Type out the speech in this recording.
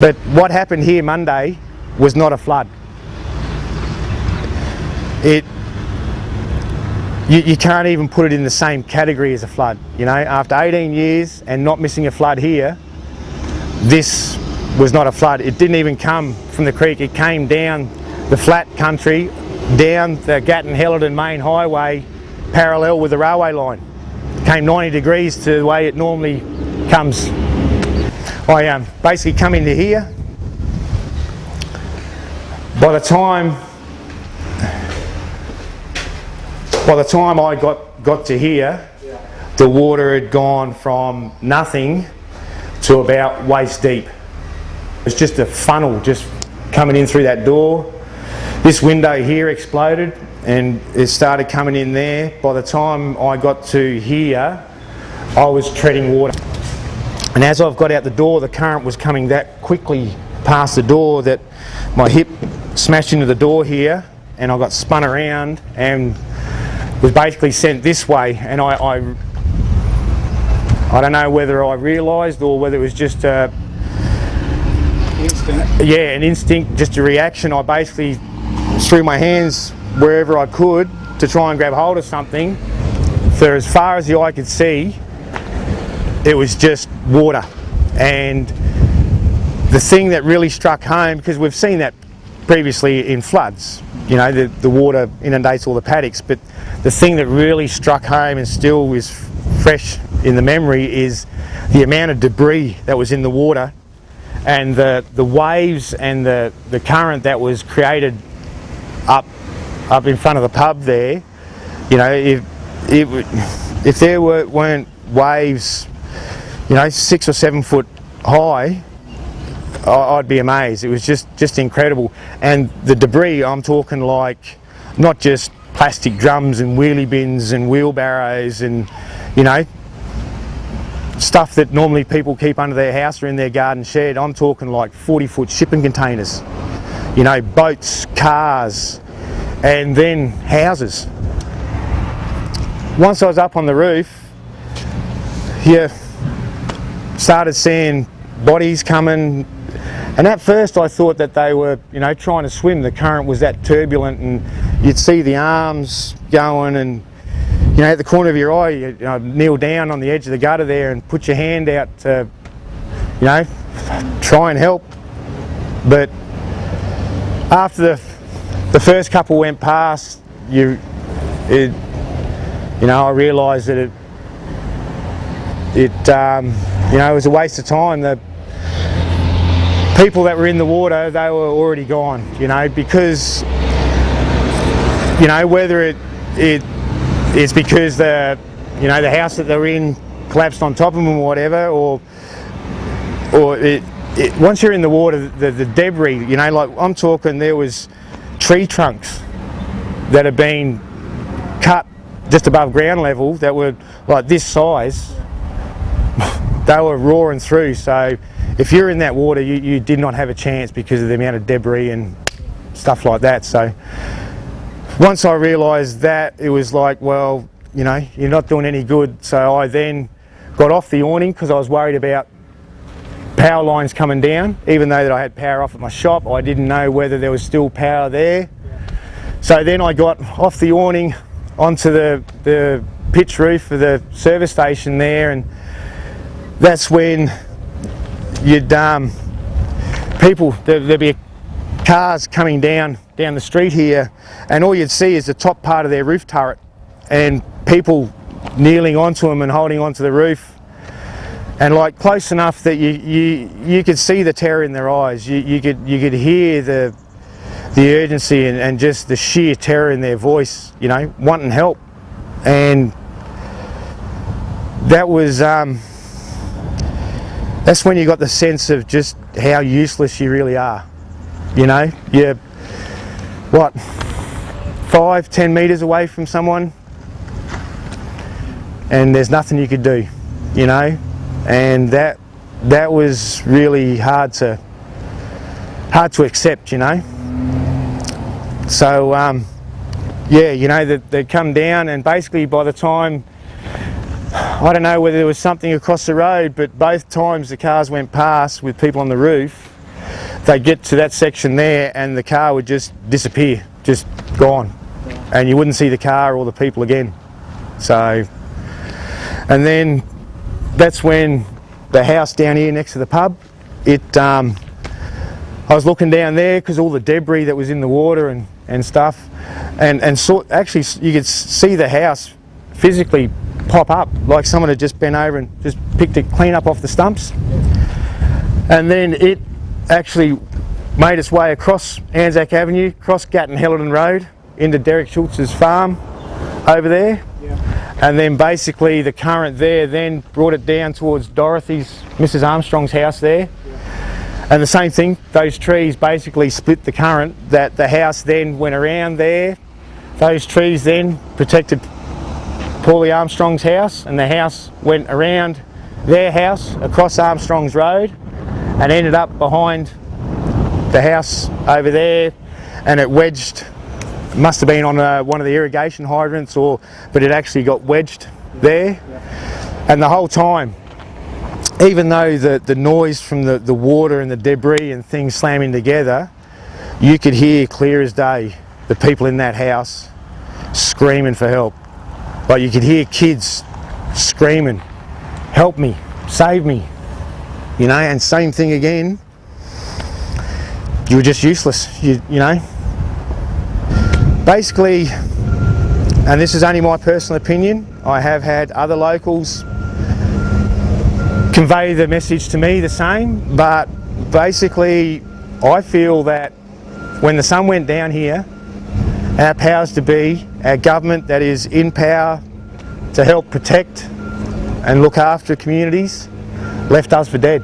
But what happened here Monday was not a flood. You can't even put it in the same category as a flood. You know, after 18 years and not missing a flood here, this was not a flood. It didn't even come from the creek. It came down the flat country, down the Gatton-Helidon main highway, parallel with the railway line. It came 90 degrees to the way it normally comes. I basically come into here. By the time I got to here, the water had gone from nothing to about waist deep. It's just a funnel just coming in through that door. This window here exploded and it started coming in there. By the time I got to here, I was treading water. And as I've got out the door, the current was coming that quickly past the door that my hip smashed into the door here, and I got spun around and was basically sent this way. And I don't know whether I realised or whether it was just an instinct, just a reaction. I basically threw my hands wherever I could to try and grab hold of something. For as far as the eye could see, it was just water. And the thing that really struck home, because we've seen that previously in floods, you know, the water inundates all the paddocks, but the thing that really struck home and still is fresh in the memory is the amount of debris that was in the water and the waves and the current that was created up in front of the pub there. You know, if there weren't waves, you know, 6 or 7 foot high, I'd be amazed. It was just incredible. And the debris, I'm talking like not just plastic drums and wheelie bins and wheelbarrows and, you know, stuff that normally people keep under their house or in their garden shed. I'm talking like 40-foot shipping containers, you know, boats, cars, and then houses. Once I was up on the roof, yeah, started seeing bodies coming, and at first I thought that they were, you know, trying to swim. The current was that turbulent and you'd see the arms going, and, you know, at the corner of your eye, you know, kneel down on the edge of the gutter there and put your hand out to, you know, try and help. But after the first couple went past, you know, I realised that you know, it was a waste of time. The people that were in the water, they were already gone, you know, because, you know, whether it's because the house that they're in collapsed on top of them or whatever, or once you're in the water, the debris, you know, like I'm talking, there was tree trunks that had been cut just above ground level that were like this size. They were roaring through. So if you're in that water, you did not have a chance because of the amount of debris and stuff like that. So once I realised that, it was like, well, you know, you're not doing any good. So I then got off the awning because I was worried about power lines coming down. Even though that I had power off at my shop, I didn't know whether there was still power there. So then I got off the awning onto the pitch roof of the service station there, and that's when you'd there'd be cars coming down the street here, and all you'd see is the top part of their roof turret and people kneeling onto them and holding onto the roof, and like close enough that you could see the terror in their eyes. You could hear the urgency and just the sheer terror in their voice, you know, wanting help. And that was that's when you got the sense of just how useless you really are. You know, you're what, 5-10 metres away from someone and there's nothing you could do, you know. And that was really hard to accept, you know. So yeah, you know, they'd come down, and basically by the time, I don't know whether there was something across the road, but both times the cars went past with people on the roof, they'd get to that section there and the car would just disappear, just gone. And you wouldn't see the car or the people again. So, and then that's when the house down here next to the pub, I was looking down there because all the debris that was in the water and stuff, and so actually you could see the house physically pop up, like someone had just bent over and just picked it clean up off the stumps. And then it actually made its way across Anzac Avenue, across Gatton-Hellerton Road, into Derek Schultz's farm over there. And then basically the current there then brought it down towards Dorothy's, Mrs. Armstrong's house there. And the same thing, those trees basically split the current, that the house then went around there. Those trees then protected Paulie Armstrong's house, and the house went around their house across Armstrong's Road and ended up behind the house over there, and it wedged, must have been on one of the irrigation hydrants, but it actually got wedged there. And the whole time, even though the noise from the water and the debris and things slamming together, you could hear clear as day the people in that house screaming for help. Like you could hear kids screaming, help me, save me, you know, and same thing again, you were just useless, you know. Basically, and this is only my personal opinion, I have had other locals convey the message to me the same, but basically I feel that when the sun went down here, our powers to be, our government that is in power to help protect and look after communities, left us for dead.